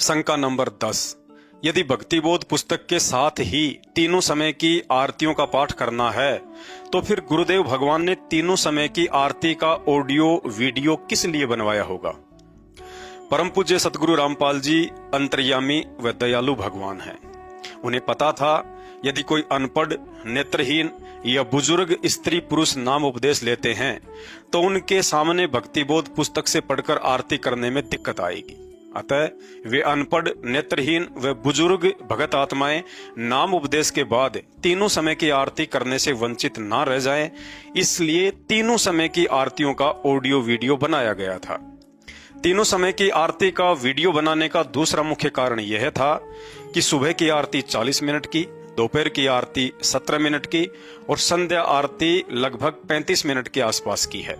शंका नंबर 10। यदि भक्तिबोध पुस्तक के साथ ही तीनों समय की आरतियों का पाठ करना है तो फिर गुरुदेव भगवान ने तीनों समय की आरती का ऑडियो वीडियो किस लिए बनवाया होगा। परम पूज्य सतगुरु रामपाल जी अंतर्यामी व दयालु भगवान हैं। उन्हें पता था यदि कोई अनपढ़, नेत्रहीन या बुजुर्ग स्त्री पुरुष नाम उपदेश लेते हैं तो उनके सामने भक्तिबोध पुस्तक से पढ़कर आरती करने में दिक्कत आएगी। अतः वे अनपढ़, नेत्रहीन व बुजुर्ग भगत आत्माएं नाम उपदेश के बाद तीनों समय की आरती करने से वंचित ना रह जाएं, इसलिए तीनों समय की आरतियों का ऑडियो वीडियो बनाया गया था। तीनों समय की आरती का वीडियो बनाने का दूसरा मुख्य कारण यह था कि सुबह की आरती 40 मिनट की, दोपहर की आरती 17 मिनट की और संध्या आरती लगभग 35 मिनट के आसपास की है।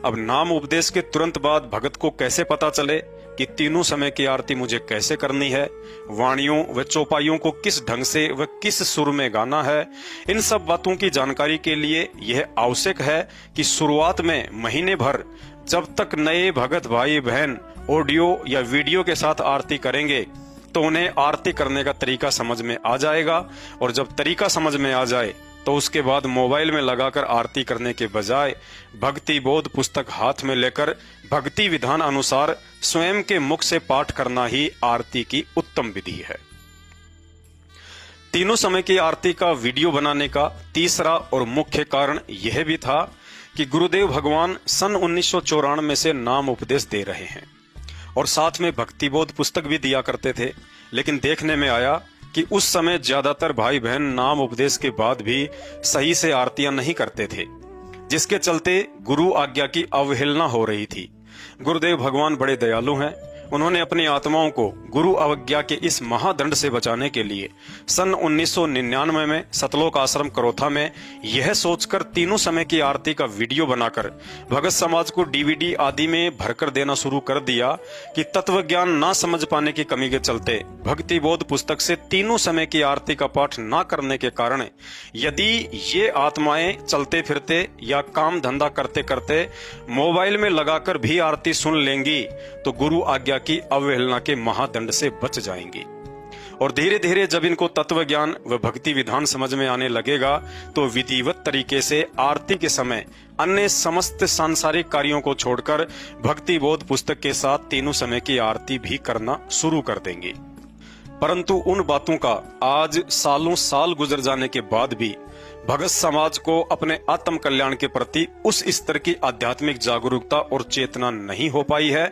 अब नाम उपदेश के तुरंत बाद भगत को कैसे पता चले कि तीनों समय की आरती मुझे कैसे करनी है, वाणियों व चौपाइयों को किस ढंग से व किस सुर में गाना है, इन सब बातों की जानकारी के लिए यह आवश्यक है कि शुरुआत में महीने भर जब तक नए भगत भाई बहन ऑडियो या वीडियो के साथ आरती करेंगे तो उन्हें आरती करने का तरीका समझ में आ जाएगा, और जब तरीका समझ में आ जाए तो उसके बाद मोबाइल में लगाकर आरती करने के बजाय भक्ति बोध पुस्तक हाथ में लेकर भक्ति विधान अनुसार स्वयं के मुख से पाठ करना ही आरती की उत्तम विधि है। तीनों समय की आरती का वीडियो बनाने का तीसरा और मुख्य कारण यह भी था कि गुरुदेव भगवान सन 1994 से नाम उपदेश दे रहे हैं और साथ में भक्तिबोध पुस्तक भी दिया करते थे, लेकिन देखने में आया कि उस समय ज्यादातर भाई बहन नाम उपदेश के बाद भी सही से आरतियां नहीं करते थे, जिसके चलते गुरु आज्ञा की अवहेलना हो रही थी। गुरुदेव भगवान बड़े दयालु हैं। उन्होंने अपनी आत्माओं को गुरु अवज्ञा के इस महादंड से बचाने के लिए सन 1999 में सतलोक आश्रम करोथा में यह सोचकर तीनों समय की आरती का वीडियो बनाकर भगत समाज को डीवीडी आदि में भरकर देना शुरू कर दिया कि तत्व ज्ञान ना समझ पाने की कमी के चलते भक्ति बोध पुस्तक से तीनों समय की आरती का पाठ ना करने के कारण यदि ये आत्माएं चलते फिरते या काम धंधा करते करते मोबाइल में लगाकर भी आरती सुन लेंगी तो गुरु आज्ञा की अवहेलना के महादंड से बच जाएंगी। और धीरे धीरे जब इनको तत्व ज्ञान व भक्ति विधान समझ में आने लगेगा तो विधिवत तरीके से आरती के समय अन्य समस्त सांसारिक कार्यों को छोड़कर भक्ति बोध पुस्तक के साथ तीनों समय की आरती भी करना शुरू कर देंगे। परंतु उन बातों का आज सालों साल गुजर जाने के बाद भी भगत समाज को अपने आत्म कल्याण के प्रति उस स्तर की आध्यात्मिक जागरूकता और चेतना नहीं हो पाई है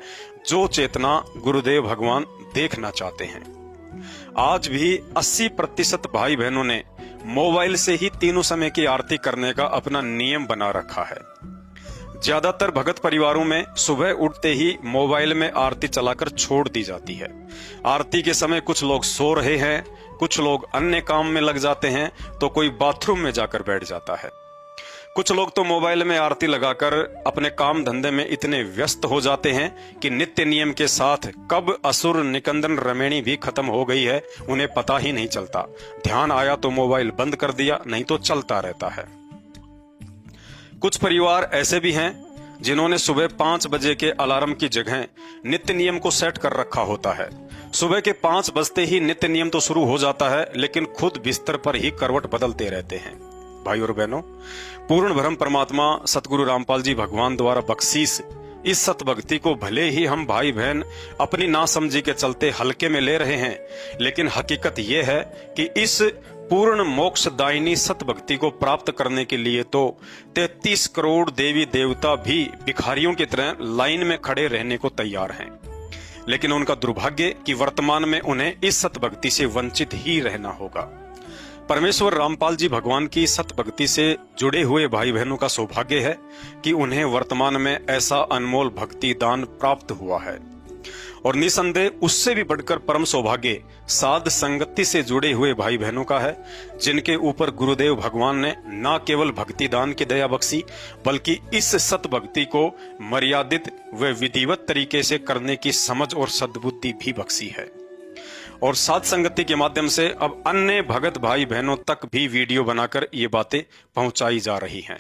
जो चेतना गुरुदेव भगवान देखना चाहते हैं। आज भी 80% भाई बहनों ने मोबाइल से ही तीनों समय की आरती करने का अपना नियम बना रखा है। ज्यादातर भगत परिवारों में सुबह उठते ही मोबाइल में आरती चलाकर छोड़ दी जाती है। आरती के समय कुछ लोग सो रहे हैं, कुछ लोग अन्य काम में लग जाते हैं, तो कोई बाथरूम में जाकर बैठ जाता है। कुछ लोग तो मोबाइल में आरती लगाकर अपने काम धंधे में इतने व्यस्त हो जाते हैं कि नित्य नियम के साथ कब असुर निकंदन रमेणी भी खत्म हो गई है उन्हें पता ही नहीं चलता। ध्यान आया तो मोबाइल बंद कर दिया, नहीं तो चलता रहता है। कुछ परिवार ऐसे भी हैं जिन्होंने सुबह 5 बजे के अलार्म की जगह नित्य नियम को सेट कर रखा होता है। सुबह के 5 बजते ही नित्य नियम तो शुरू हो जाता है, लेकिन खुद बिस्तर पर ही करवट बदलते रहते हैं। भाई और बहनों, पूर्ण ब्रह्म परमात्मा सतगुरु रामपाल जी भगवान द्वारा बख्शीश इस सतभक्ति को भले ही हम भाई बहन अपनी नासमझी के चलते हल्के में ले रहे हैं, लेकिन हकीकत यह है कि इस पूर्ण मोक्षदायिनी सतभक्ति को प्राप्त करने के लिए तो 33 करोड़ देवी देवता भी भिखारियों की तरह लाइन में खड़े रहने को तैयार हैं। लेकिन उनका दुर्भाग्य कि वर्तमान में उन्हें इस सतभक्ति से वंचित ही रहना होगा। परमेश्वर रामपाल जी भगवान की सतभक्ति से जुड़े हुए भाई बहनों का सौभाग्य है कि उन्हें वर्तमान में ऐसा अनमोल भक्ति दान प्राप्त हुआ है, और निसंदेह उससे भी बढ़कर परम सौभाग्य साध संगति से जुड़े हुए भाई बहनों का है, जिनके ऊपर गुरुदेव भगवान ने न केवल भक्ति दान की दया बख्शी बल्कि इस सतभक्ति को मर्यादित व विधिवत तरीके से करने की समझ और सद्बुद्धि भी बख्शी है। और साध संगति के माध्यम से अब अन्य भगत भाई बहनों तक भी वीडियो बनाकर ये बातें पहुंचाई जा रही हैं।